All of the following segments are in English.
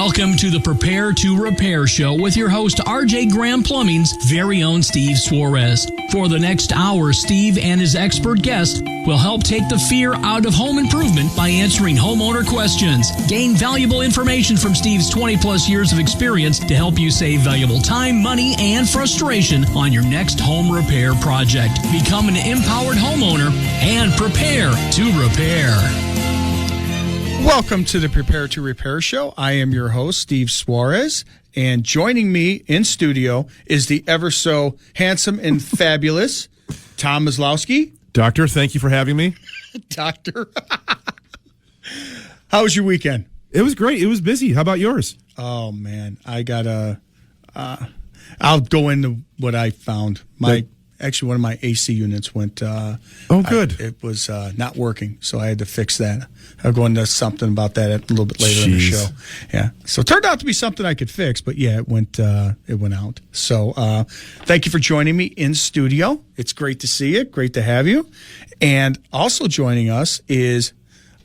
Welcome to the Prepare to Repair Show with your host, RJ Graham Plumbing's very own Steve Suarez. For the next hour, Steve and his expert guest will help take the fear out of home improvement by answering homeowner questions. Gain valuable information from Steve's 20-plus years of experience to help you save valuable time, money, and frustration on your next home repair project. Become an empowered homeowner and prepare to repair. Welcome to the Prepare to Repair Show. I am your host, Steve Suarez, and joining me in studio is the ever so handsome and fabulous Tom Maslowski. Doctor, thank you for having me. Doctor. How was your weekend? It was great. It was busy. How about yours? Oh, man. I got I'll go into what I found. Actually, one of my AC units went... good. It was not working, so I had to fix that. I'll go into something about that a little bit later in the show. Yeah. So it turned out to be something I could fix, but yeah, it went out. So thank you for joining me in studio. It's great to see you. Great to have you. And also joining us is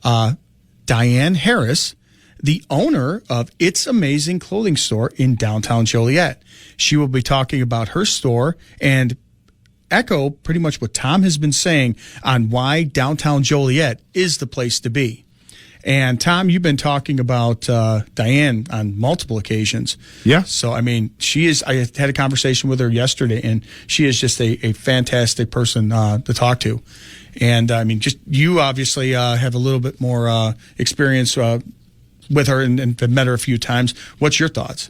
Diane Harris, the owner of ItisAmazing Clothing Store in downtown Joliet. She will be talking about her store and echo pretty much what Tom has been saying on why downtown Joliet is the place to be. And Tom, you've been talking about Diane on multiple occasions. Yeah. So, I mean, I had a conversation with her yesterday, and she is just a fantastic person to talk to. And, I mean, just you obviously have a little bit more experience with her and have met her a few times. What's your thoughts?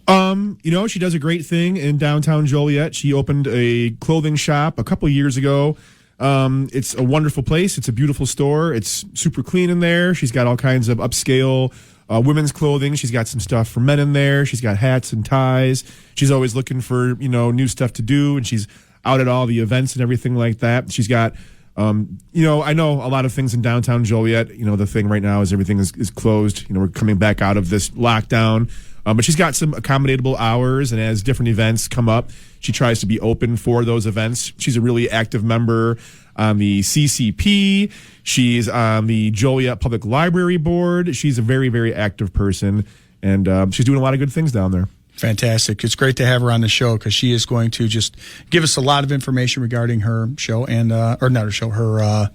She does a great thing in downtown Joliet. She opened a clothing shop a couple years ago. It's a wonderful place. It's a beautiful store. It's super clean in there. She's got all kinds of upscale women's clothing. She's got some stuff for men in there. She's got hats and ties. She's always looking for, new stuff to do, and she's out at all the events and everything like that. She's got, I know a lot of things in downtown Joliet. The thing right now is everything is closed. We're coming back out of this lockdown. But she's got some accommodatable hours, and as different events come up, she tries to be open for those events. She's a really active member on the CCP. She's on the Joliet Public Library Board. She's a very, very active person, and she's doing a lot of good things down there. Fantastic. It's great to have her on the show because she is going to just give us a lot of information regarding her show and, or not her show, her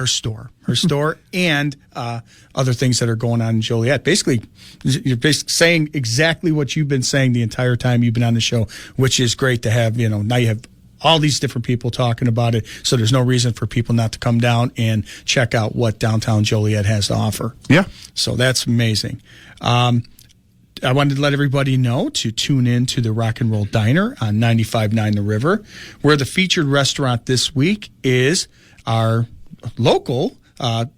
store, and other things that are going on in Joliet. Basically, you're saying exactly what you've been saying the entire time you've been on the show, which is great to have. Now you have all these different people talking about it, so there's no reason for people not to come down and check out what downtown Joliet has to offer. Yeah. So that's amazing. I wanted to let everybody know to tune in to the Rock and Roll Diner on 95.9 The River, where the featured restaurant this week is our local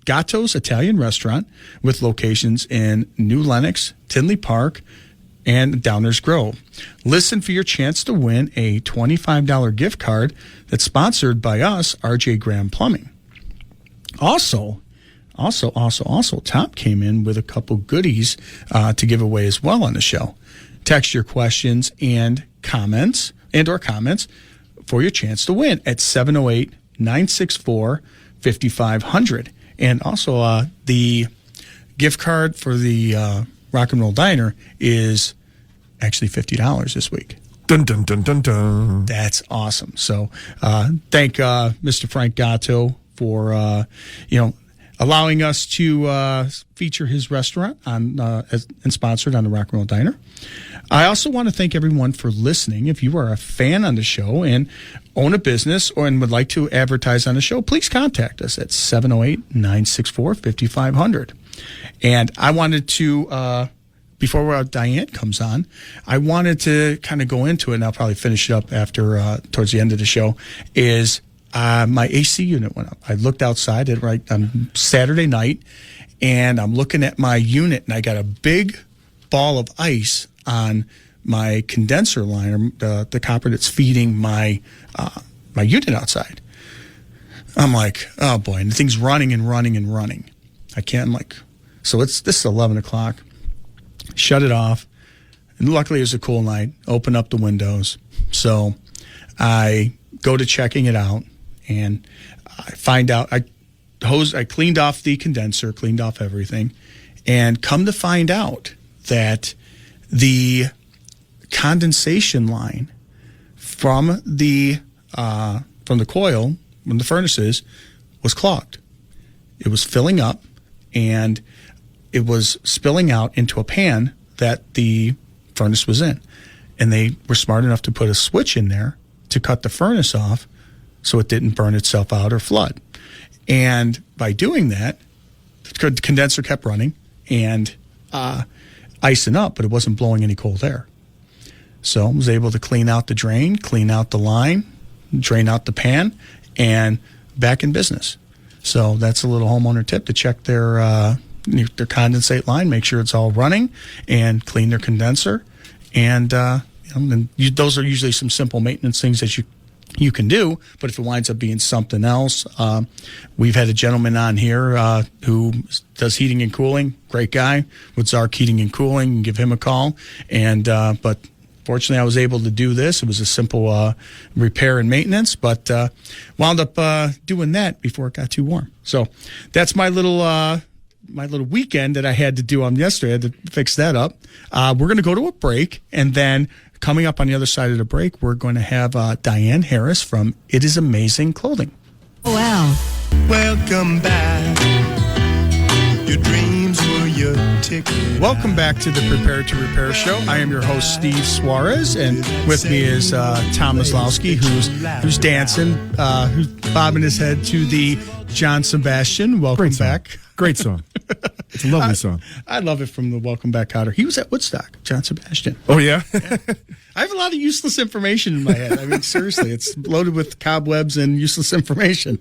Gatto's Italian restaurant with locations in New Lenox, Tinley Park, and Downers Grove. Listen for your chance to win a $25 gift card that's sponsored by us, RJ Graham Plumbing. Also, Tom came in with a couple goodies to give away as well on the show. Text your questions and comments for your chance to win at 708-964-5500. And also the gift card for the Rock and Roll Diner is actually $50 this week. Dun, dun, dun, dun, dun. That's awesome. So thank Mr. Frank Gatto for, allowing us to feature his restaurant and sponsored on the Rock and Roll Diner. I also want to thank everyone for listening. If you are a fan on the show and own a business and would like to advertise on the show, please contact us at 708-964-5500. And I wanted to, before Diane comes on, I wanted to kind of go into it, and I'll probably finish it up after towards the end of the show, is my AC unit went up. I looked outside on Saturday night, and I'm looking at my unit, and I got a big ball of ice on my condenser line, or the copper that's feeding my unit outside. I'm like, oh boy, and the thing's running and running and running. So this is 11 o'clock. Shut it off. And luckily it was a cool night. Open up the windows. So I go to checking it out, and I find out I cleaned off the condenser, cleaned off everything, And come to find out that the condensation line from the coil, from the furnaces, was clogged. It was filling up, and it was spilling out into a pan that the furnace was in. And they were smart enough to put a switch in there to cut the furnace off so it didn't burn itself out or flood. And by doing that, the condenser kept running and icing up, but it wasn't blowing any cold air. So I was able to clean out the drain, clean out the line, drain out the pan, and back in business. So that's a little homeowner tip to check their condensate line, make sure it's all running, and clean their condenser. And those are usually some simple maintenance things that you can do. But if it winds up being something else, we've had a gentleman on here who does heating and cooling. Great guy with Zark Heating and Cooling. You can give him a call. And but fortunately, I was able to do this. It was a simple repair and maintenance, but wound up doing that before it got too warm. So that's my little weekend that I had to do on yesterday. I had to fix that up. We're going to go to a break, and then coming up on the other side of the break, we're going to have Diane Harris from ItisAmazing Clothing. Oh, wow. Welcome back. Your dreams were your ticket. Welcome back to the Prepare to Repair show. I am your host, Steve Suarez, and with me is Tom Maslowski, who's dancing, who's bobbing his head to the John Sebastian. Welcome back. Great song. It's a lovely song. I love it from the Welcome Back Cotter. He was at Woodstock, John Sebastian. Oh, yeah? I have a lot of useless information in my head. I mean, seriously, it's loaded with cobwebs and useless information.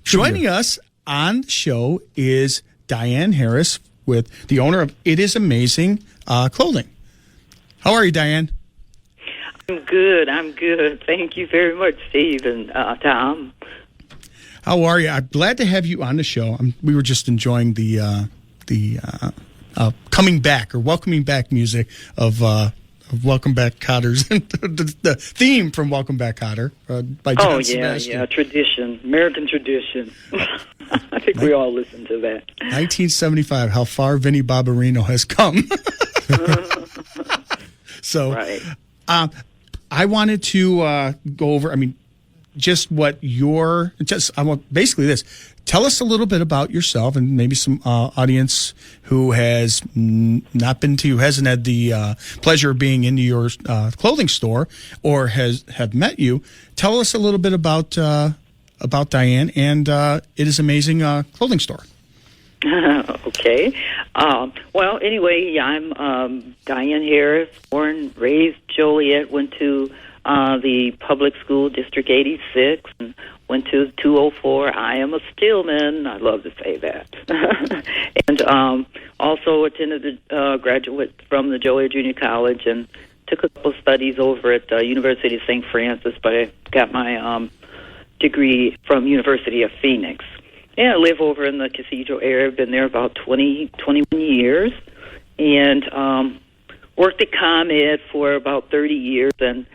Joining us on the show is Diane Harris, with the owner of ItisAmazing Clothing. How are you, Diane? I'm good. Thank you very much, Steve and Tom. How are you? I'm glad to have you on the show. We were just enjoying the coming back or welcoming back music of Welcome Back Cotters, the theme from Welcome Back Cotter by John Sebastian. Yeah, tradition, American tradition. I think we all listen to that. 1975, how far Vinnie Barbarino has come. So, right. I wanted to go over, just what I want basically this. Tell us a little bit about yourself and maybe some audience who has not been to you, hasn't had the pleasure of being into your clothing store or have met you. Tell us a little bit about Diane and ItisAmazing Clothing Store. Okay. Well, anyway, I'm Diane Harris, born, raised Joliet, went to the public school, District 86, and went to 204. I am a Steelman. I love to say that. And also attended the graduate from the Joliet Junior College and took a couple of studies over at University of St. Francis, but I got my degree from University of Phoenix. Yeah, I live over in the Cathedral area. I've been there about 21 years, and worked at ComEd for about 30 years, and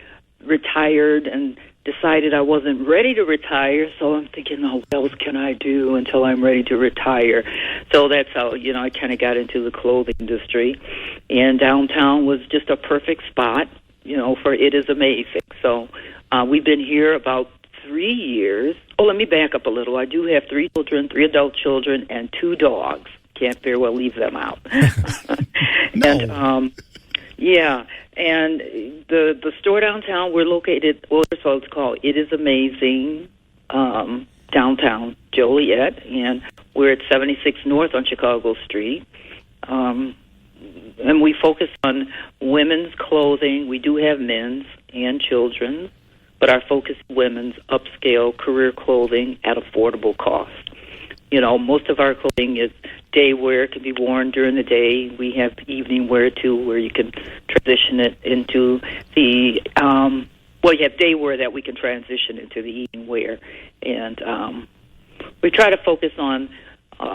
retired and decided I wasn't ready to retire, so I'm thinking, what else can I do until I'm ready to retire? So that's how, I kind of got into the clothing industry, and downtown was just a perfect spot, for ItisAmazing. So we've been here about 3 years. Oh, let me back up a little. I do have 3 children, 3 adult children, and 2 dogs. Can't very well leave them out. No. And, yeah, and the store downtown, we're located, first of all, it's called ItisAmazing Downtown Joliet, and we're at 76 North on Chicago Street. And we focus on women's clothing. We do have men's and children's, but our focus is women's upscale career clothing at affordable cost. Most of our clothing is day wear, can be worn during the day. We have evening wear, too, where you can transition it into the, you have day wear that we can transition into the evening wear. And we try to focus on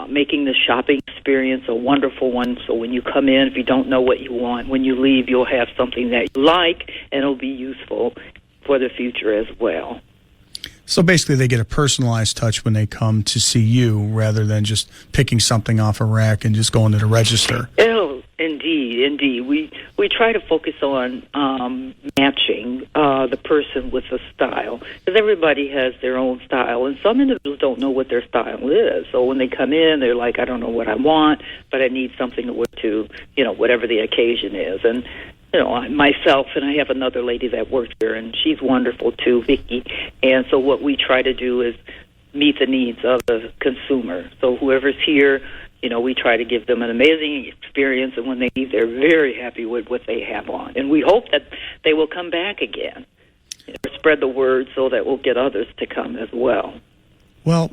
making the shopping experience a wonderful one. So when you come in, if you don't know what you want, when you leave, you'll have something that you like, and it'll be useful for the future as well. So basically, they get a personalized touch when they come to see you, rather than just picking something off a rack and just going to the register. Oh, indeed. We try to focus on matching the person with the style, because everybody has their own style, and some individuals don't know what their style is. So when they come in, they're like, I don't know what I want, but I need something to wear to, whatever the occasion is. And myself, and I have another lady that works here, and she's wonderful too, Vicki. And so what we try to do is meet the needs of the consumer. So whoever's here, we try to give them an amazing experience, and when they leave, they're very happy with what they have on. And we hope that they will come back again. Spread the word so that we'll get others to come as well. Well,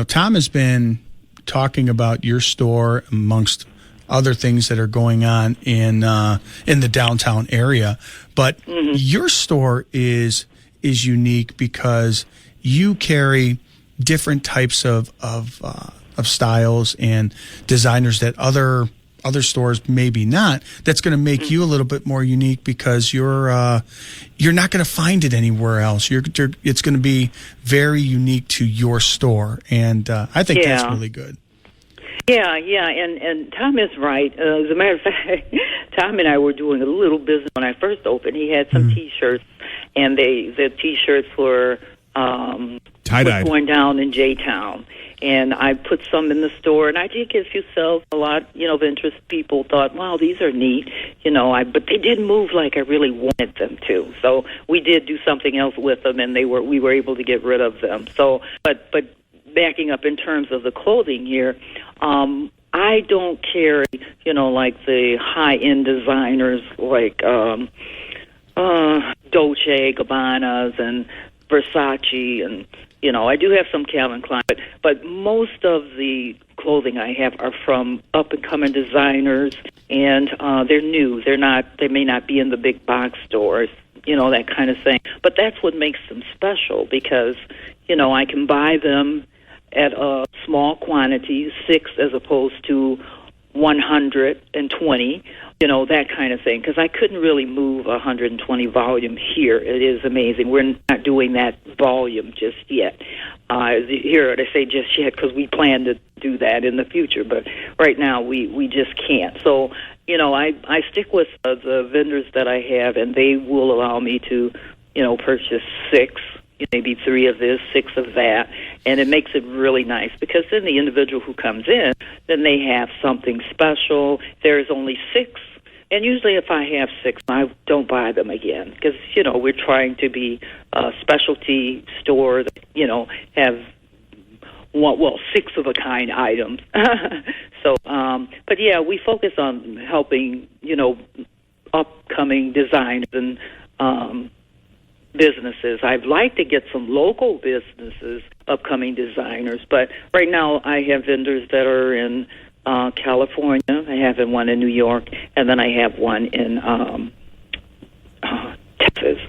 Tom has been talking about your store amongst other things that are going on in the downtown area, but your store is unique because you carry different types of styles and designers that other stores maybe not. That's going to make you a little bit more unique because you're not going to find it anywhere else. It's going to be very unique to your store, and I think that's really good. Yeah, and Tom is right. As a matter of fact, Tom and I were doing a little business when I first opened. He had some T-shirts, and the T-shirts were tie-dyed, going down in J-Town. And I put some in the store, and I did get a few sales. A lot, of interest. People thought, wow, these are neat, but they didn't move like I really wanted them to. So we did do something else with them, and we were able to get rid of them. So, but backing up in terms of the clothing here, I don't carry, like the high-end designers like Dolce Gabbanas and Versace, and I do have some Calvin Klein, but most of the clothing I have are from up-and-coming designers, and they're new. They may not be in the big box stores, that kind of thing. But that's what makes them special, because I can buy them at a small quantity, 6 as opposed to 120, that kind of thing, because I couldn't really move 120 volume here. It is amazing. We're not doing that volume just yet. Here, I say just yet because we plan to do that in the future, but right now we just can't. So, I stick with the vendors that I have, and they will allow me to, purchase 6, maybe 3 of this, 6 of that, and it makes it really nice, because then the individual who comes in, then they have something special. There's only 6, and usually if I have 6, I don't buy them again, because, we're trying to be a specialty store that, have 6 of a kind items. So, but yeah, we focus on helping, upcoming designers and businesses. I'd like to get some local businesses, upcoming designers, but right now I have vendors that are in California. I have one in New York, and then I have one in Texas.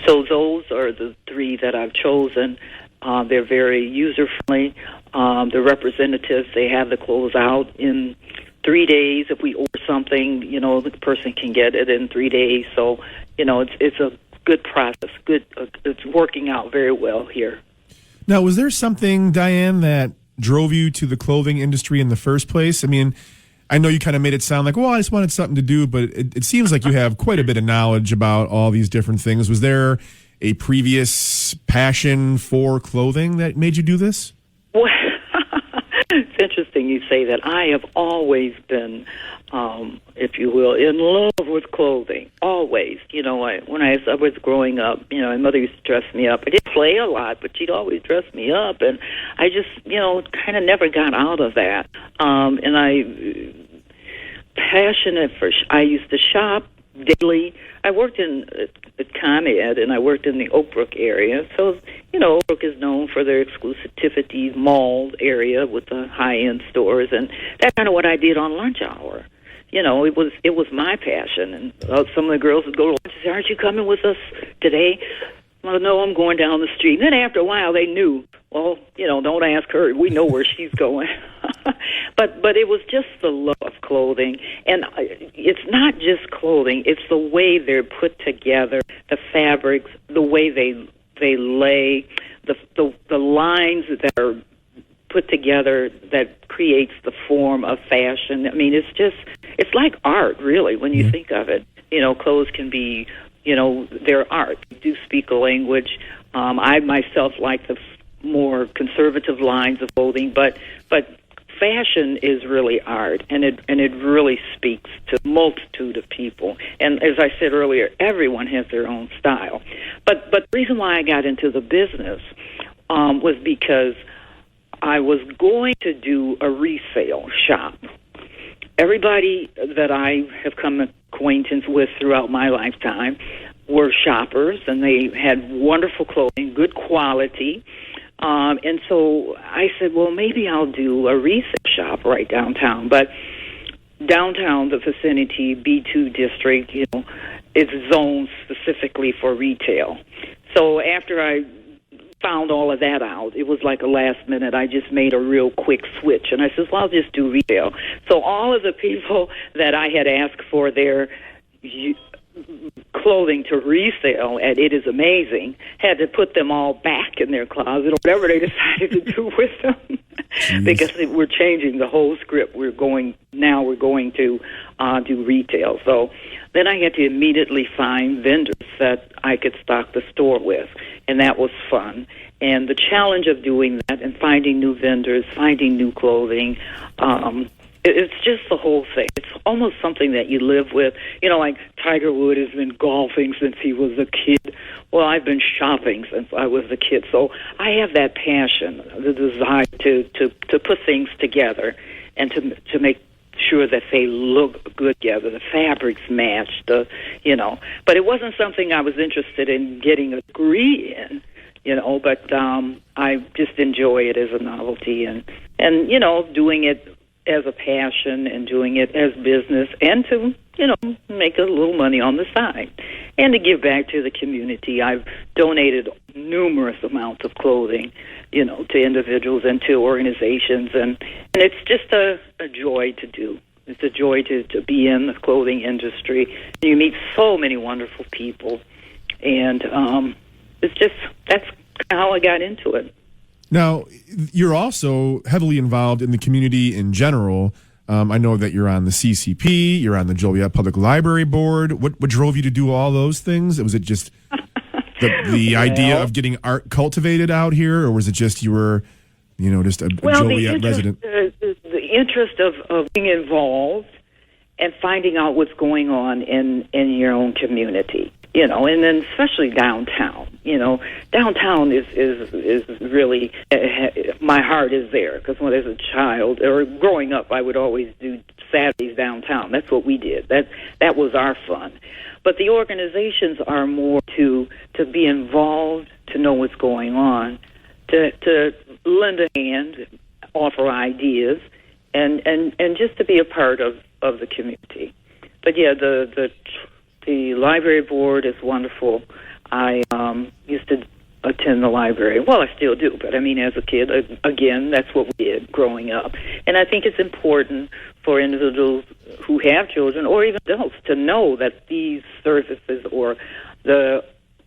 So those are the 3 that I've chosen. They're very user-friendly. The representatives, they have the clothes out in 3 days. If we order something, the person can get it in 3 days. So, it's a good process. It's working out very well here. Now, was there something, Diane, that drove you to the clothing industry in the first place? I mean, I know you kind of made it sound like, well, I just wanted something to do, but it seems like you have quite a bit of knowledge about all these different things. Was there a previous passion for clothing that made you do this? Well, it's interesting you say that. I have always been, if you will, in love with clothing. Always. When I was growing up, my mother used to dress me up. I didn't play a lot, but she'd always dress me up, and I just, kind of never got out of that. And I used to shop daily. I worked at ComEd, and I worked in the Oak Brook area. So, Oak Brook is known for their exclusivity mall area with the high-end stores, and that's kind of what I did on lunch hour. It was my passion, and some of the girls would go to lunch and say, "Aren't you coming with us today?" Well, no, I'm going down the street. And then after a while, they knew, well, don't ask her. We know where she's going. But it was just the love of clothing. And it's not just clothing. It's the way they're put together, the fabrics, the way they lay, the lines that are put together that creates the form of fashion. I mean, it's like art, really, when you think of it. You know, clothes can be, you know, they're art. You do speak a language. I myself like the more conservative lines of clothing, but fashion is really art, and it really speaks to a multitude of people. And as I said earlier, everyone has their own style. But the reason why I got into the business was because I was going to do a resale shop. Everybody that I have come acquaintance with throughout my lifetime were shoppers, and they had wonderful clothing, good quality. And so I said, well, maybe I'll do a resale shop right downtown. But downtown, the vicinity, B2 district, you know, it's zoned specifically for retail. So after I found all of that out, it was like a last minute. I just made a real quick switch, and I said, well, I'll just do retail. So all of the people that I had asked for their clothing to resale at ItisAmazing had to put them all back in their closet, or whatever they decided to do with them. Because we're changing the whole script. We're going to do retail. So then I had to immediately find vendors that I could stock the store with, and that was fun. And the challenge of doing that and finding new vendors, finding new clothing, it's just the whole thing. It's almost something that you live with. You know, like Tiger Woods has been golfing since he was a kid. Well, I've been shopping since I was a kid. So I have that passion, the desire to put things together and to make sure that they look good together. The fabrics match, you know. But it wasn't something I was interested in getting a degree in, you know. But I just enjoy it as a novelty and you know, doing it as a passion and doing it as business, and to, you know, make a little money on the side and to give back to the community. I've donated numerous amounts of clothing, you know, to individuals and to organizations, and it's just a joy to do. It's a joy to be in the clothing industry. You meet so many wonderful people, and that's how I got into it. Now, you're also heavily involved in the community in general. I know that you're on the CCP, you're on the Joliet Public Library Board. What drove you to do all those things? Was it just the idea of getting art cultivated out here, or was it just you were, you know, just a Joliet resident? The interest of being involved and finding out what's going on in your own community. You know, and then especially downtown. You know, downtown is really, my heart is there, because when I was a child or growing up, I would always do Saturdays downtown. That's what we did. That was our fun. But the organizations are more to be involved, to know what's going on, to lend a hand, offer ideas, and just to be a part of the community. But yeah, the library board is wonderful. I used to attend the library. Well, I still do, but I mean, as a kid, again, that's what we did growing up. And I think it's important for individuals who have children, or even adults, to know that these services or the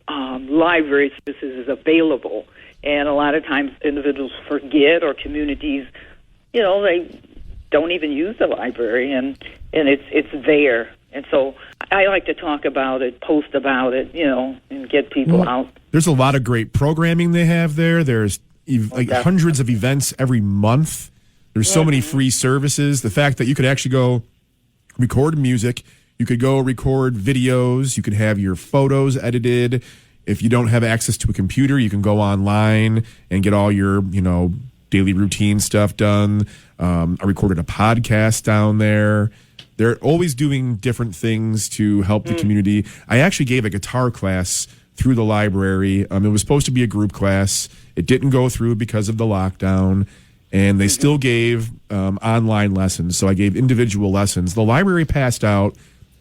library services is available. And a lot of times individuals forget, or communities, you know, they don't even use the library, and it's there. And so I like to talk about it, post about it, you know, and get people out. There's a lot of great programming they have there. There's hundreds of events every month. There's so many free services. The fact that you could actually go record music, you could go record videos, you could have your photos edited. If you don't have access to a computer, you can go online and get all your, you know, daily routine stuff done. I recorded a podcast down there. They're always doing different things to help the community. I actually gave a guitar class through the library. It was supposed to be a group class. It didn't go through because of the lockdown, and they still gave online lessons. So I gave individual lessons. The library passed out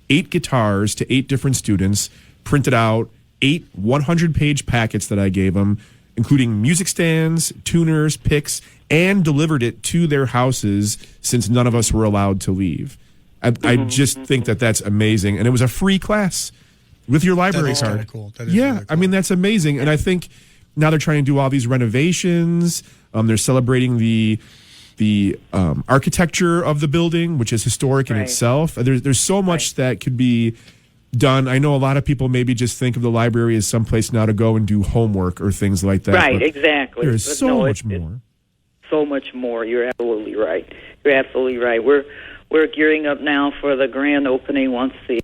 8 guitars to 8 different students, printed out 8 100-page packets that I gave them, including music stands, tuners, picks, and delivered it to their houses since none of us were allowed to leave. I just think that that's amazing. And it was a free class with your library card. That is cool. That is yeah, really cool. I mean, that's amazing. And I think now they're trying to do all these renovations. They're celebrating the architecture of the building, which is historic in itself. There's so much that could be done. I know a lot of people maybe just think of the library as someplace now to go and do homework or things like that. Right, exactly. There's so much more. So much more. You're absolutely right. You're absolutely right. We're gearing up now for the grand opening once the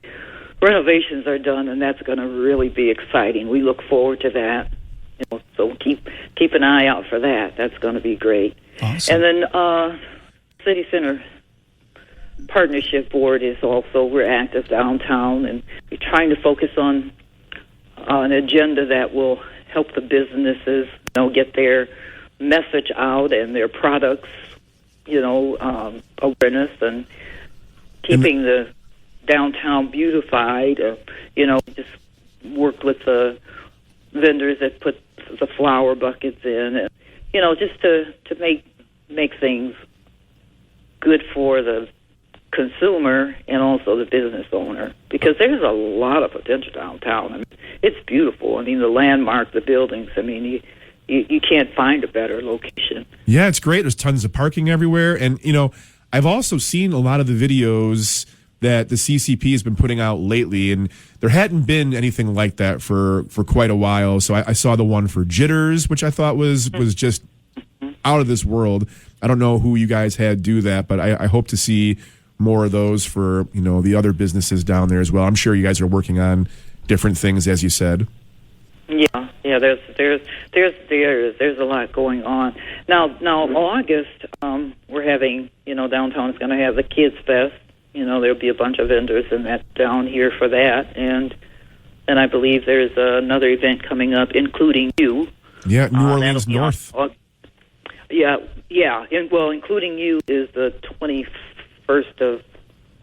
renovations are done, and that's going to really be exciting. We look forward to that. So keep an eye out for that. That's going to be great. Awesome. And then City Center Partnership Board is also, we're active downtown, and we're trying to focus on an agenda that will help the businesses, get their message out and their products, awareness, and keeping the downtown beautified. Just work with the vendors that put the flower buckets in, and just to make things good for the consumer and also the business owner, because there's a lot of potential downtown. I mean, it's beautiful. I mean, the landmark, the buildings. I mean, you can't find a better location. Yeah, it's great. There's tons of parking everywhere, and I've also seen a lot of the videos that the CCP has been putting out lately, and there hadn't been anything like that for quite a while. So I saw the one for Jitters, which I thought was just out of this world. I don't know who you guys had do that, but I hope to see more of those for the other businesses down there as well. I'm sure you guys are working on different things, as you said. Yeah. There's a lot going on now. August, we're having downtown is going to have the Kids Fest. There'll be a bunch of vendors in that down here for that, and I believe there's another event coming up, including you. Yeah, New Orleans North. Including you is the 21st of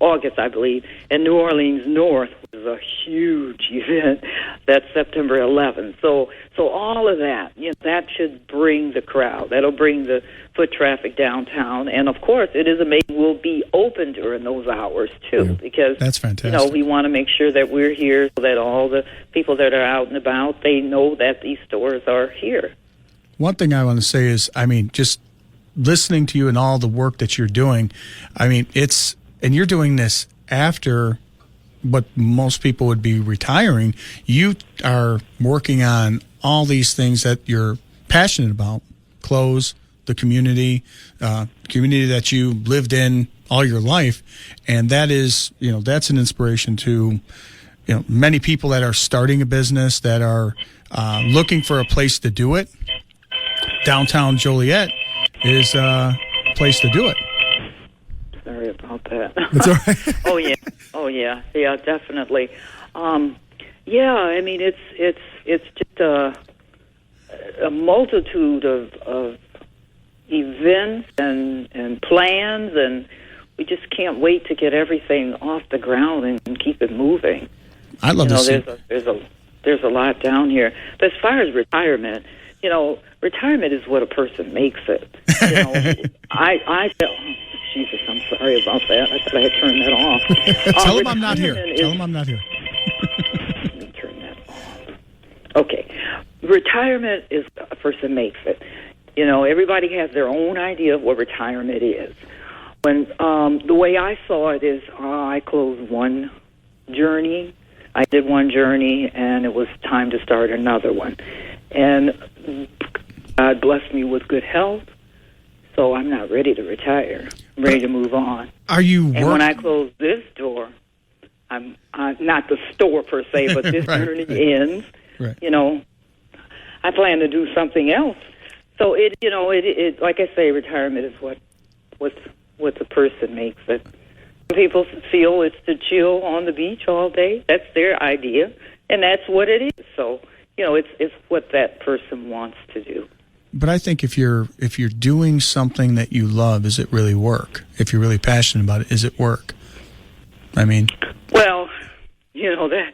August, I believe, and New Orleans North is a huge event. That's September 11th. So all of that, that should bring the crowd. That'll bring the foot traffic downtown, and of course, it is amazing. We'll be open during those hours too, because that's fantastic. We want to make sure that we're here so that all the people that are out and about, they know that these stores are here. One thing I want to say is, just listening to you and all the work that you're doing, and you're doing this after what most people would be retiring. You are working on all these things that you're passionate about: clothes, the community that you lived in all your life, and that is, that's an inspiration to, many people that are starting a business, that are looking for a place to do it. Downtown Joliet is a place to do it. Sorry about that. That's all right. Oh yeah, definitely. It's just a multitude of events and plans, and we just can't wait to get everything off the ground and keep it moving. I love this. There's a lot down here. But as far as retirement, retirement is what a person makes it. Jesus, I'm sorry about that. I thought I had turned that off. Tell him I'm not here. Tell him I'm not here. Let me turn that off. Okay. Retirement is a person makes it. Everybody has their own idea of what retirement is. When the way I saw it is, I closed one journey. I did one journey, and it was time to start another one. And God blessed me with good health, so I'm not ready to retire. I'm ready to move on. Are you? And when I close this door, I'm not the store per se, but this journey ends. Right. I plan to do something else. So it like I say, retirement is what the person makes it. Some people feel it's to chill on the beach all day. That's their idea, and that's what it is. So it's what that person wants to do. But I think if you're doing something that you love, is it really work? If you're really passionate about it, is it work? Well, that.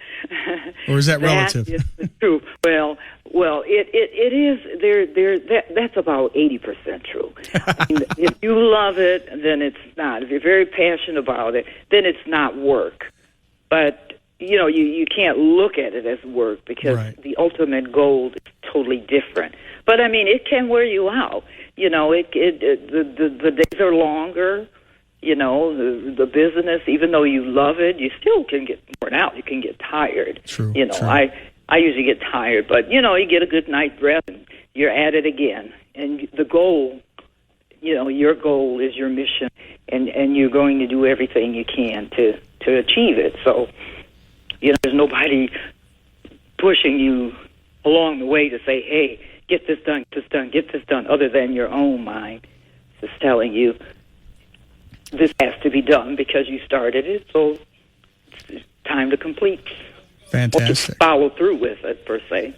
Or is that relative? That is true. Well, it is. That's about 80% true. If you love it, then it's not. If you're very passionate about it, then it's not work. But you can't look at it as work, because the ultimate goal is totally different. But I mean, it can wear you out. You know, the days are longer. You know, the business, even though you love it, you still can get worn out. You can get tired. True. You know, true. I usually get tired, but you know, you get a good night's rest and you're at it again. And the goal, you know, your goal is your mission, and you're going to do everything you can to achieve it. So, you know, there's nobody pushing you along the way to say, hey, get this done, get this done, other than your own mind just telling you this has to be done because you started it, so it's time to complete. Fantastic. Or to follow through with it, per se.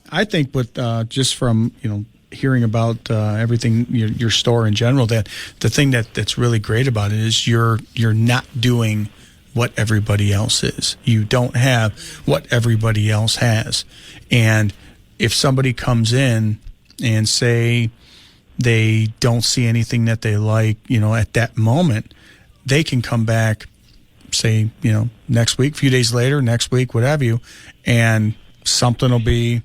I think with just from, you know, hearing about everything, your store in general, that the thing that's really great about it is you're not doing what everybody else is. You don't have what everybody else has. And if somebody comes in and say they don't see anything that they like, you know, at that moment, they can come back, say, you know, next week, a few days later, next week, what have you, and something will be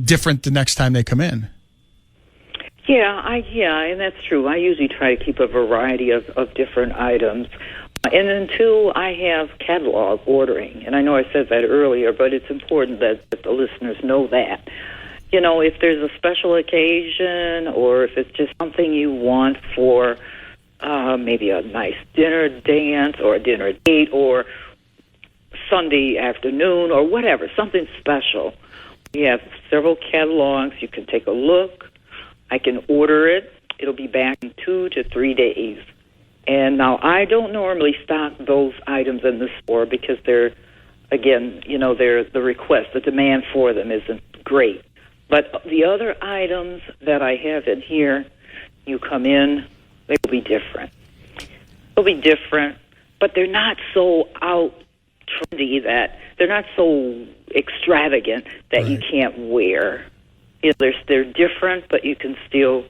different the next time they come in. Yeah, and that's true. I usually try to keep a variety of different items. And until I have catalog ordering, and I know I said that earlier, but it's important that the listeners know that. You know, if there's a special occasion or if it's just something you want for maybe a nice dinner dance or a dinner date or Sunday afternoon or whatever, something special, we have several catalogs. You can take a look. I can order it. It'll be back in 2 to 3 days. And now I don't normally stock those items in the store because they're, again, you know, they're the request, the demand for them isn't great. But the other items that I have in here, you come in, they will be different. They'll be different, but they're not so out trendy that they're not so extravagant that right. You can't wear. You know, they're different, but you can still,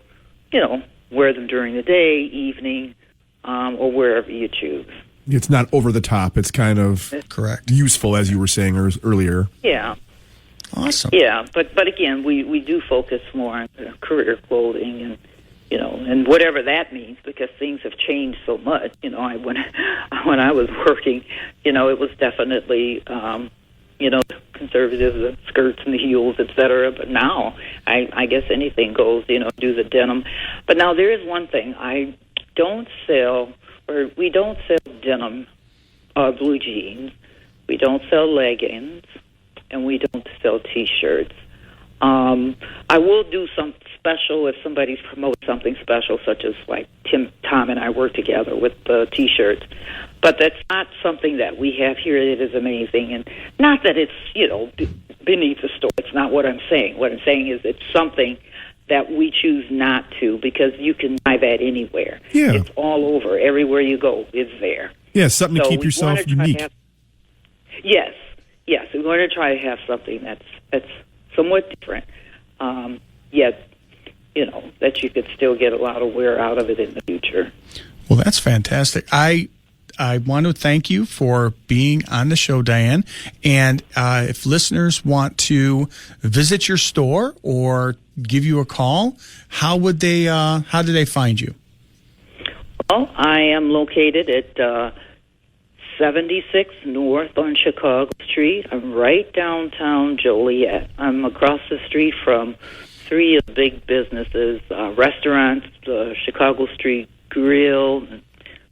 you know, wear them during the day, evening, or wherever you choose. It's not over the top. It's kind of correct, useful, as you were saying earlier. Yeah. Awesome. Yeah, but again, we do focus more on career clothing and, you know, and whatever that means, because things have changed so much. You know, when I was working, you know, it was definitely, you know, conservative, the skirts and the heels, etc. But now, I guess anything goes. You know, do the denim. But now there is one thing we don't sell denim, blue jeans. We don't sell leggings. And we don't sell T-shirts. I will do some special if somebody's promoting something special, such as like Tom and I work together with the T-shirts. But that's not something that we have here at ItisAmazing. And not that it's, you know, beneath the store. It's not what I'm saying. What I'm saying is it's something that we choose not to, because you can buy that anywhere. Yeah. It's all over. Everywhere you go, it's there. Yeah, something to keep yourself unique. Yes, we want to try to have something that's somewhat different, yet, you know, that you could still get a lot of wear out of it in the future. Well, that's fantastic. I want to thank you for being on the show, Diane. And if listeners want to visit your store or give you a call, how do they find you? Well, I am located at 76 North on Chicago Street. I'm right downtown Joliet. I'm across the street from 3 of the big businesses, restaurants, Chicago Street Grill,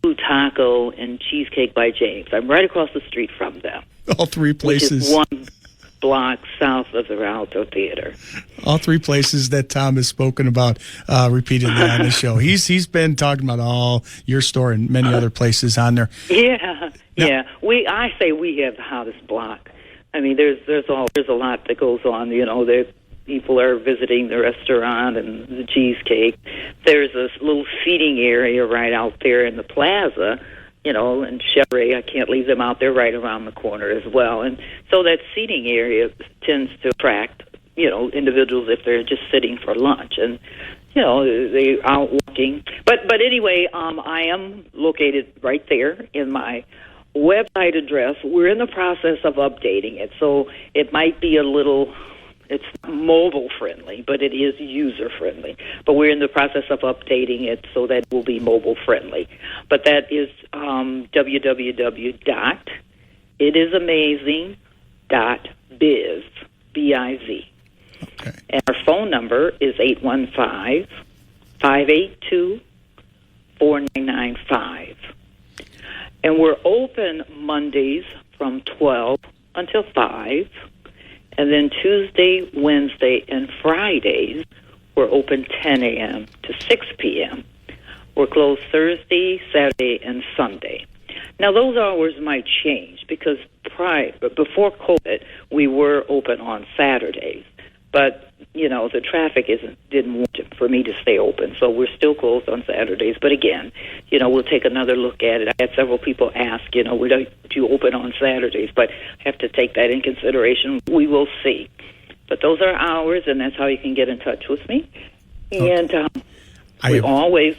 Blue Taco, and Cheesecake by James. I'm right across the street from them. All 3 places. Which is 1 block south of the Rialto Theater. All 3 places that Tom has spoken about repeatedly on the show. He's been talking about all your store and many other places on there. Yeah. I say we have the hottest block. I mean, there's a lot that goes on. You know, people are visiting the restaurant and the cheesecake. There's this little seating area right out there in the plaza. You know, and Chevrolet, I can't leave them out there right around the corner as well. And so that seating area tends to attract, you know, individuals if they're just sitting for lunch. And, you know, they're out walking. But anyway, I am located right there in my website address. We're in the process of updating it, so it might be a little It's mobile friendly, but it is user friendly. But we're in the process of updating it so that it will be mobile friendly. But that is www.ItisAmazing.biz, B-I-Z. Okay. And our phone number is 815-582-4995. And we're open Mondays from 12 until 5. And then Tuesday, Wednesday, and Fridays, we're open 10 a.m. to 6 p.m. We're closed Thursday, Saturday, and Sunday. Now, those hours might change because before COVID, we were open on Saturdays. But, the traffic didn't want for me to stay open, so we're still closed on Saturdays. But again, we'll take another look at it. I had several people ask, would you open on Saturdays? But I have to take that in consideration. We will see. But those are hours, and that's how you can get in touch with me. And we always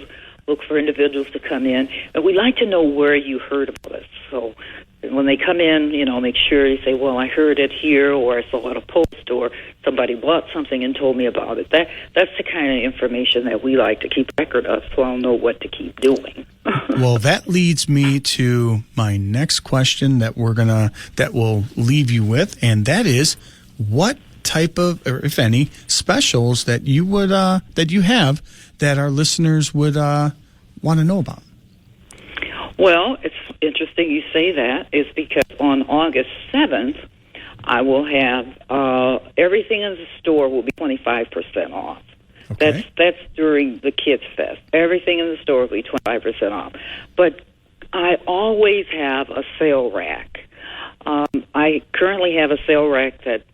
look for individuals to come in. And we like to know where you heard about us. So when they come in, make sure you say, well, I heard it here, or I saw it on a post, or somebody bought something and told me about it. That's the kind of information that we like to keep record of, so I'll know what to keep doing. Well, that leads me to my next question that we'll leave you with, and that is, what type of, or if any, specials that you would that you have that our listeners would want to know about? Well, it's interesting you say that. It's because on August 7th, I will have everything in the store will be 25% off. Okay. That's during the Kids Fest. Everything in the store will be 25% off. But I always have a sale rack. I currently have a sale rack that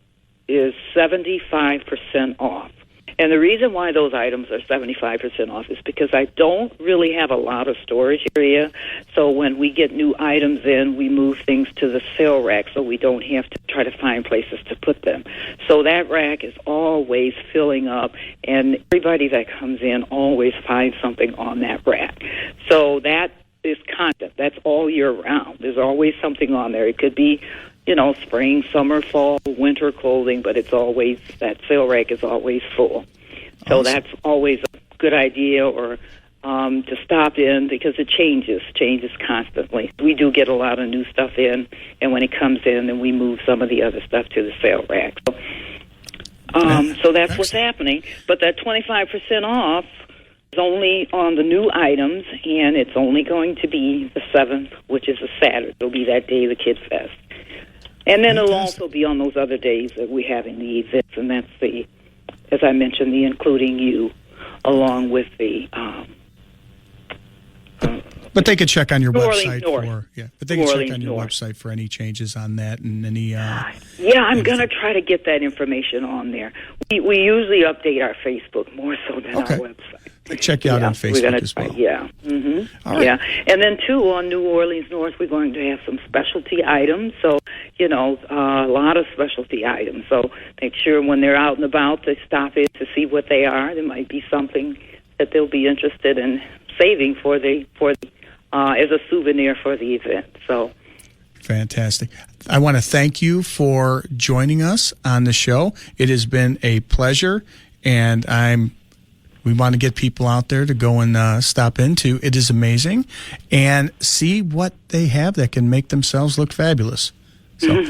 is 75% off. And the reason why those items are 75% off is because I don't really have a lot of storage area. So when we get new items in, we move things to the sale rack so we don't have to try to find places to put them. So that rack is always filling up, and everybody that comes in always finds something on that rack. So that is constant. That's all year round. There's always something on there. It could be spring, summer, fall, winter clothing, but it's always, that sale rack is always full. So Awesome. That's always a good idea, or to stop in, because it changes constantly. We do get a lot of new stuff in, and when it comes in, then we move some of the other stuff to the sale rack. So that's what's happening. But that 25% off is only on the new items, and it's only going to be the 7th, which is a Saturday. It'll be that day of the Kids Fest. And then it'll also be on those other days that we have in the events, and that's the, as I mentioned, the Including You, along with the... but they could check on your website North. for any changes on that and any... Yeah, I'm going to try to get that information on there. We usually update our Facebook more so than our website. Check you out on Facebook as well. Yeah. Mm-hmm. All right. Yeah. And then, too, on New Orleans North, we're going to have some specialty items. So, a lot of specialty items. So make sure when they're out and about to stop in to see what they are. There might be something that they'll be interested in saving for as a souvenir for the event. So fantastic. I want to thank you for joining us on the show. It has been a pleasure, and we want to get people out there to go and stop into It Is Amazing and see what they have that can make themselves look fabulous. So.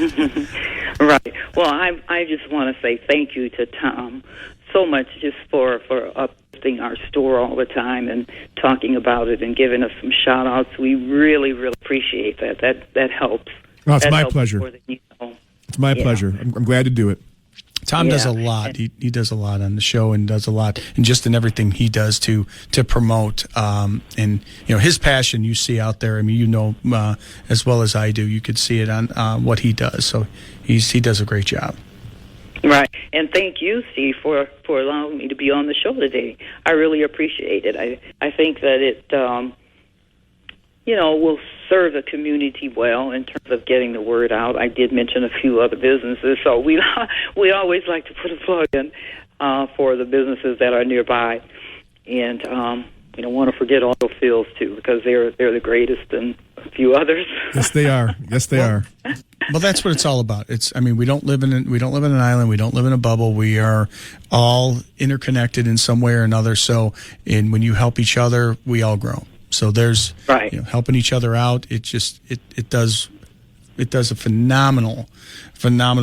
Right. Well, I just want to say thank you to Tom so much just for uplifting our store all the time and talking about it and giving us some shout-outs. We really, really appreciate that. That helps. Well, it's that my helps pleasure. more than you know. It's my pleasure. I'm glad to do it. Tom does a lot. He does a lot on the show and does a lot and just in everything he does to promote. And his passion you see out there. I mean, as well as I do. You could see it on what he does. So he does a great job. Right. And thank you, Steve, for allowing me to be on the show today. I really appreciate it. I think that it will serve the community well in terms of getting the word out. I did mention a few other businesses, so we always like to put a plug in for the businesses that are nearby, and we don't want to forget Auto Fields too, because they're the greatest, and a few others. Yes, they are. Yes, they are. Well, that's what it's all about. We don't live in an island. We don't live in a bubble. We are all interconnected in some way or another. So, when you help each other, we all grow. So there's helping each other out. It does a phenomenal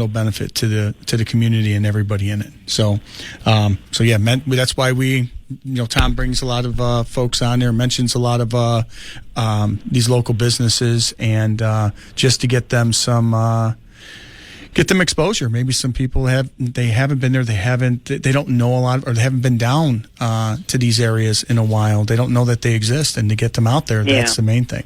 benefit to the community and everybody in it. So that's why Tom brings a lot of folks on there, mentions a lot of these local businesses, and just to get them exposure. Maybe some people haven't been there, they don't know a lot, or they haven't been down to these areas in a while. They don't know that they exist, and to get them out there, that's the main thing.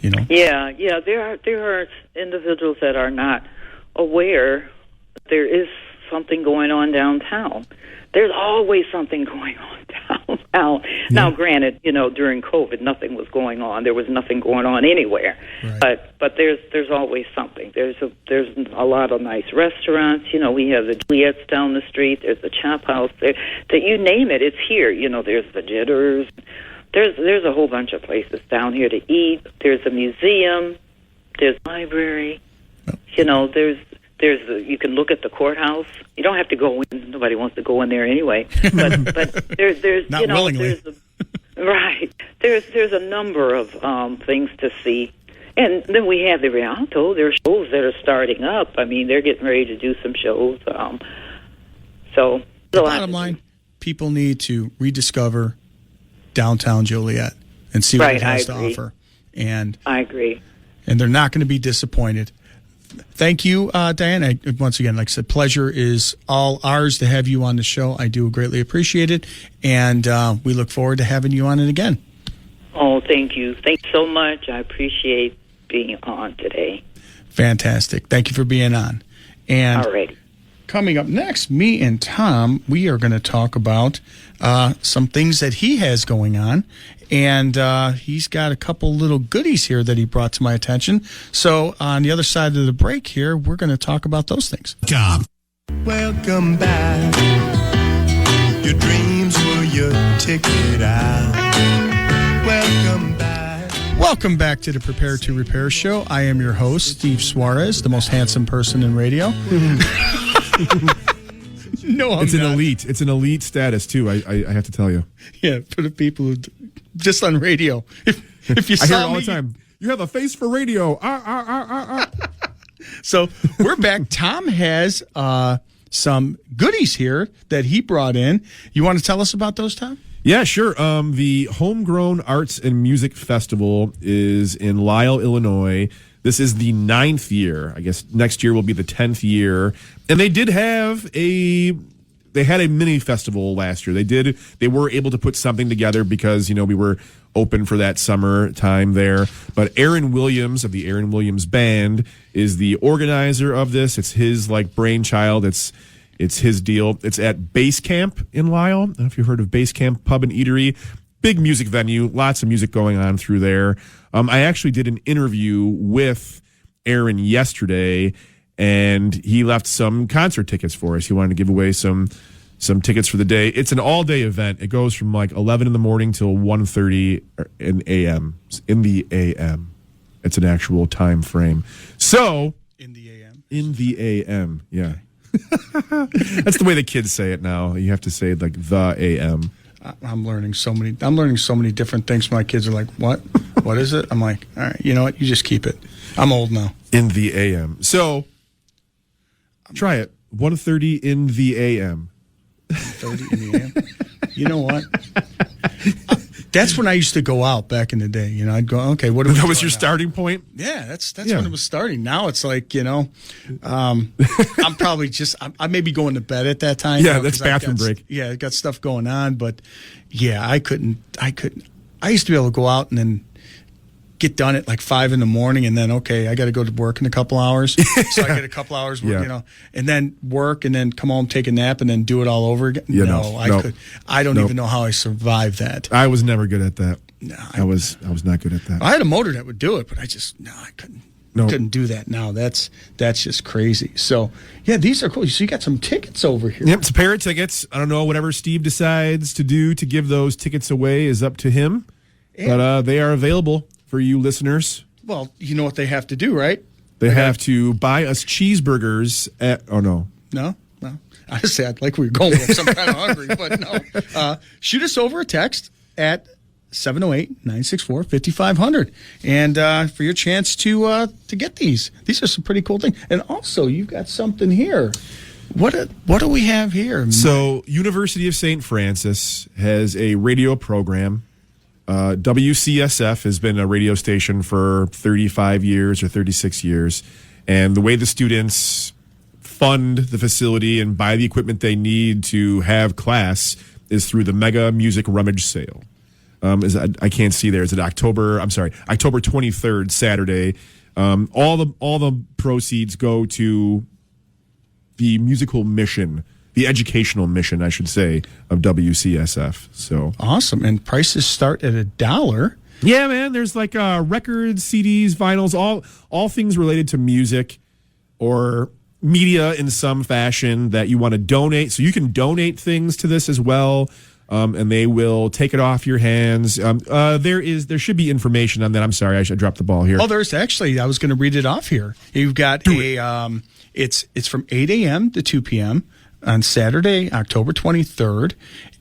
Yeah. There are individuals that are not aware that there is something going on downtown. There's always something going on downtown. Yeah. Now, granted, during COVID, nothing was going on. There was nothing going on anywhere. Right. But there's always something. There's a lot of nice restaurants. We have the Juliet's down the street. There's the Chop House. That you name it, it's here. There's the Jitters. There's a whole bunch of places down here to eat. There's a museum. There's a library. You can look at the courthouse. You don't have to go in. Nobody wants to go in there anyway. But there's not willingly. There's a number of things to see. And then we have the Rialto. There are shows that are starting up. They're getting ready to do some shows. So the bottom line, people need to rediscover downtown Joliet and see what it has to offer. And I agree. And they're not going to be disappointed. Thank you, Diane. Once again, like I said, pleasure is all ours to have you on the show. I do greatly appreciate it, and we look forward to having you on it again. Oh, thank you. Thanks so much. I appreciate being on today. Fantastic. Thank you for being on. And alrighty. Coming up next, me and Tom, we are going to talk about some things that he has going on. And he's got a couple little goodies here that he brought to my attention. So on the other side of the break here, we're going to talk about those things. Welcome back. Your dreams were your ticket out. Welcome back. Welcome back to the Prepare to Repair show. I am your host, Steve Suarez, the most handsome person in radio. No, I'm It's not. It's an elite status, too, I have to tell you. Yeah, for the people who just on radio. If you I hear saw it all me, the time. You have a face for radio. So we're back. Tom has some goodies here that he brought in. You want to tell us about those, Tom? Yeah, sure. The Homegrown Arts and Music Festival is in Lisle, Illinois. This is the 9th year. I guess next year will be the 10th year. And they did have they had a mini festival last year. They were able to put something together because, we were open for that summer time there. But Aaron Williams of the Aaron Williams Band is the organizer of this. It's his brainchild. It's his deal. It's at Base Camp in Lisle. I don't know if you've heard of Base Camp Pub and Eatery. Big music venue, lots of music going on through there. I actually did an interview with Aaron yesterday, and he left some concert tickets for us. He wanted to give away some tickets for the day. It's an all-day event. It goes from 11 in the morning till 1:30 in a.m. In the a.m. It's an actual time frame. So In the a.m. In the a.m. Yeah. That's the way the kids say it now. You have to say it the a.m. I'm learning so many different things. My kids are like, what? What is it? I'm like, all right, you know what? You just keep it. I'm old now. In the a.m. So try it. 1:30 in the a.m. 30 in the a.m. You know what? That's when I used to go out back in the day. I'd go, okay, what are we That was doing your now? starting point? Yeah, that's when it was starting. Now it's like, I'm probably I may be going to bed at that time. Yeah, that's bathroom break. Yeah, I got stuff going on, but yeah, I couldn't. I used to be able to go out and then get done at 5 in the morning, and then I got to go to work in a couple hours. So I get a couple hours work, and then work, and then come home, take a nap, and then do it all over again. I don't even know how I survived that. I was never good at that. No, I was not good at that. I had a motor that would do it, but I couldn't. Nope. Couldn't do that now. That's just crazy. So yeah, these are cool. So you got some tickets over here. Yep, it's a pair of tickets. I don't know, whatever Steve decides to do to give those tickets away is up to him. But they are available for you listeners. Well, you know what they have to do, right? They have to buy us cheeseburgers at. Oh no. No. Honestly, I'd like we were going with some kind of hungry, but no. Shoot us over a text at 708-964-5500. And for your chance to get these. These are some pretty cool things. And also, you've got something here. What do we have here? So, University of St. Francis has a radio program. WCSF has been a radio station for 35 years or 36 years. And the way the students fund the facility and buy the equipment they need to have class is through the Mega Music Rummage Sale. I can't see there. Is it October 23rd, Saturday. All the proceeds go to the musical mission, the educational mission, I should say, of WCSF. So awesome. And prices start at $1. Yeah, man. There's like records, CDs, vinyls, all things related to music or media in some fashion that you want to donate. So you can donate things to this as well. And they will take it off your hands. There should be information on that. I'm sorry, I dropped the ball here. Oh, there's actually, I was going to read it off here. You've got it's from 8 a.m. to 2 p.m. on Saturday, October 23rd,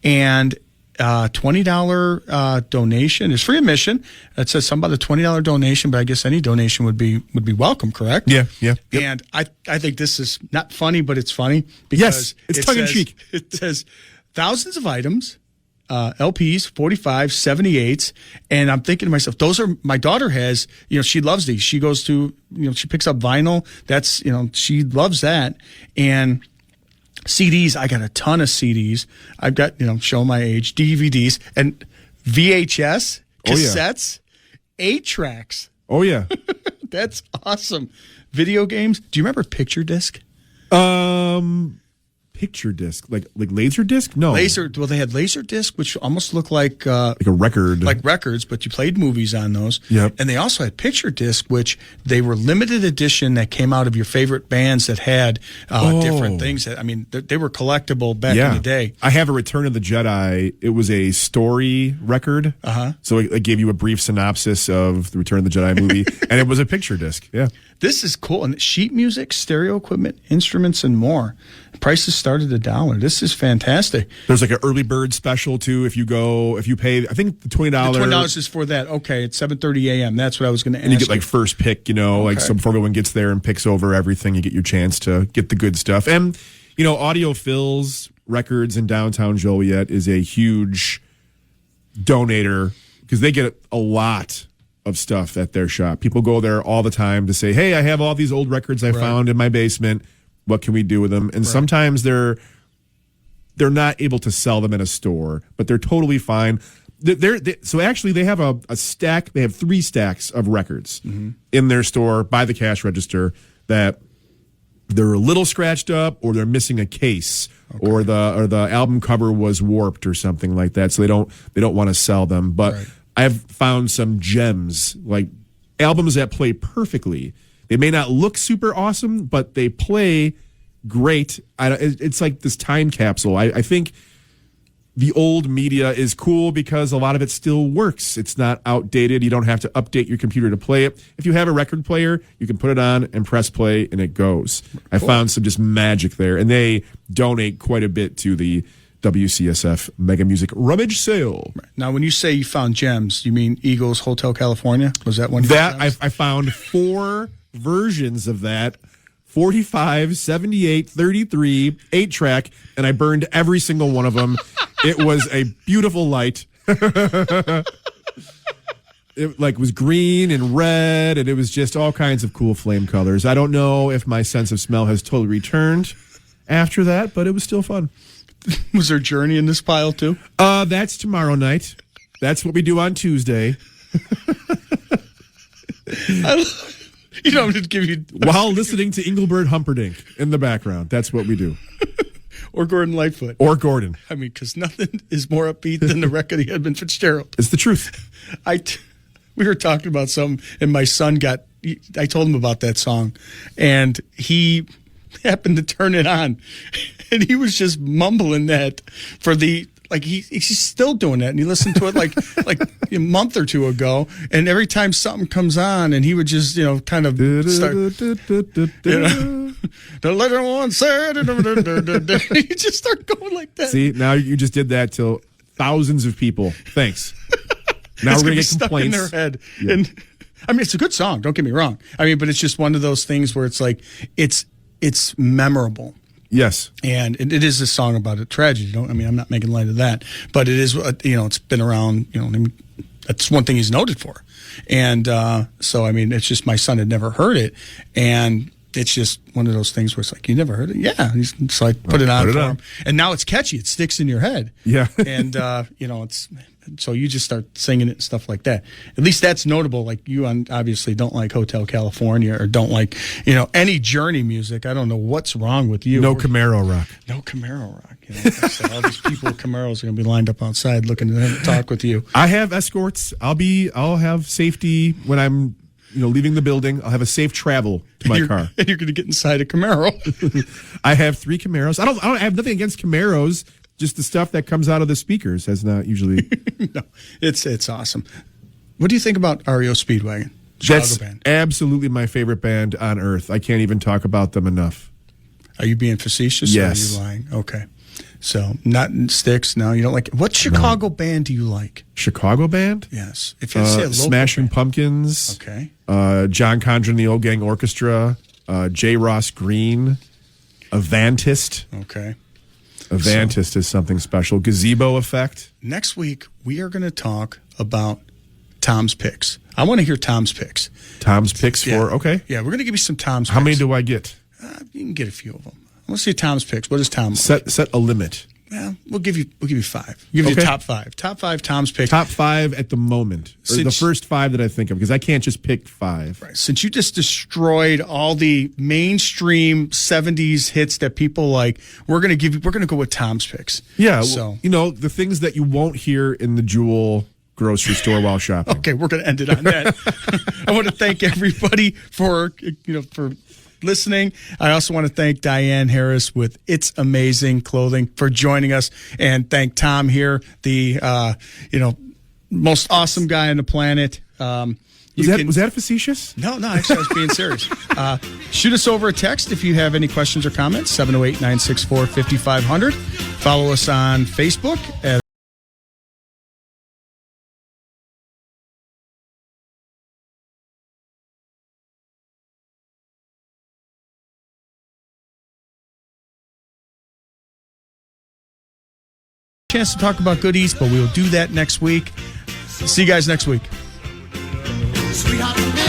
and $20 donation is free admission. It says something about a $20 donation, but I guess any donation would be welcome, correct? Yeah. Yep. And I think this is not funny, but it's funny because it's tongue in cheek. It says thousands of items. LPs, 45, 78s. And I'm thinking to myself, my daughter has, she loves these. She goes to, she picks up vinyl. That's, she loves that. And CDs, I got a ton of CDs. I've got, show my age, DVDs and VHS, cassettes, 8-tracks. Oh, yeah. That's awesome. Video games. Do you remember Picture Disc? Picture disc, like laser disc? No, Well, they had laser disc, which almost looked like a record, like records, but you played movies on those. Yep. And they also had picture disc, which they were limited edition that came out of your favorite bands that had different things. They were collectible back in the day. I have a Return of the Jedi. It was a story record. So it gave you a brief synopsis of the Return of the Jedi movie, and it was a picture disc. Yeah. This is cool. And sheet music, stereo equipment, instruments, and more. Prices start at $1. This is fantastic. There's like an early bird special too. If you pay, I think the $20. The $20 is for that. Okay, it's 7:30 a.m. That's what I was going to ask. And you get like first pick. Like so before everyone gets there and picks over everything, you get your chance to get the good stuff. And Audio Phil's Records in downtown Joliet is a huge donator because they get a lot of stuff at their shop. People go there all the time to say, hey, I have all these old records I found in my basement. What can we do with them? And sometimes they're not able to sell them in a store, but they're totally fine. So actually they have a stack. They have 3 stacks of records in their store by the cash register that they're a little scratched up or they're missing a case or the album cover was warped or something like that. So they don't want to sell them. But I've found some gems, like albums that play perfectly. They may not look super awesome, but they play great. It's like this time capsule. I think the old media is cool because a lot of it still works. It's not outdated. You don't have to update your computer to play it. If you have a record player, you can put it on and press play, and it goes. Cool. I found some just magic there, and they donate quite a bit to the WCSF Mega Music Rummage Sale. Now, when you say you found gems, you mean Eagles Hotel California? Was that one? I found 4 versions of that. 45, 78, 33, 8-track, and I burned every single one of them. It was a beautiful light. It was green and red, and it was just all kinds of cool flame colors. I don't know if my sense of smell has totally returned after that, but it was still fun. Was there Journey in this pile too? That's tomorrow night. That's what we do on Tuesday. I'm just give you while listening to Engelbert Humperdinck in the background. That's what we do. Or Gordon Lightfoot. Or Gordon. Because nothing is more upbeat than the record of Edmund Fitzgerald. It's the truth. We were talking about something, and my son I told him about that song, and he happened to turn it on, and he was just mumbling that for the like he's still doing that, and he listened to it like a month or two ago, and every time something comes on, and he would just kind of start. The little one said, you just start going like that. See, now you just did that to thousands of people. Thanks. Now we're gonna get stuck complaints in their head, and I mean it's a good song. Don't get me wrong. I mean, but it's just one of those things where it's like it's memorable. Yes, and it is a song about a tragedy. I'm not making light of that, but it is. It's been around. That's one thing he's noted for, and so I mean, it's just my son had never heard it, and it's just one of those things where it's like, you never heard it? Yeah. So I put it on for him. And now it's catchy. It sticks in your head. Yeah. And, it's, so you just start singing it and stuff like that. At least that's notable. Like you obviously don't like Hotel California or don't like, any Journey music. I don't know what's wrong with you. No Camaro rock. No Camaro rock. So all these people with Camaros are going to be lined up outside looking to talk with you. I have escorts. I'll have safety when I'm, leaving the building. I'll have a safe travel to my car. And you're going to get inside a Camaro. I have 3 Camaros. I don't have nothing against Camaros. Just the stuff that comes out of the speakers has not usually. No, it's awesome. What do you think about REO Speedwagon? Chicago band. Absolutely my favorite band on earth. I can't even talk about them enough. Are you being facetious? Yes. Or are you lying? Okay. So not in Styx. No, you don't like. What Chicago band do you like? Chicago band? Yes. If you say a local Smashing band. Pumpkins. Okay. John Condren and the Old Gang Orchestra. J. Ross Green. Avantist. Okay. Avantist is something special. Gazebo Effect. Next week we are going to talk about Tom's picks. I want to hear Tom's picks. Tom's picks okay. Yeah, we're going to give you some Tom's picks. How many do I get? You can get a few of them. I want to see Tom's picks. What does Tom like? Set a limit. Well, we'll give you 5. We'll give you top 5. Top 5 Tom's picks. Top 5 at the moment. Or the first 5 that I think of, because I can't just pick 5. Right. Since you just destroyed all the mainstream 70s hits that people like, we're going to go with Tom's picks. Yeah. So, the things that you won't hear in the Jewel grocery store while shopping. Okay, we're going to end it on that. I want to thank everybody for listening. I also want to thank Diane Harris with ItisAmazing Clothing for joining us, and thank Tom here, the most awesome guy on the planet. Was that facetious? No, actually I was being serious. Shoot us over a text if you have any questions or comments, 708-964-5500. Follow us on Facebook as chance to talk about goodies, but we will do that next week. See you guys next week. Sweetheart.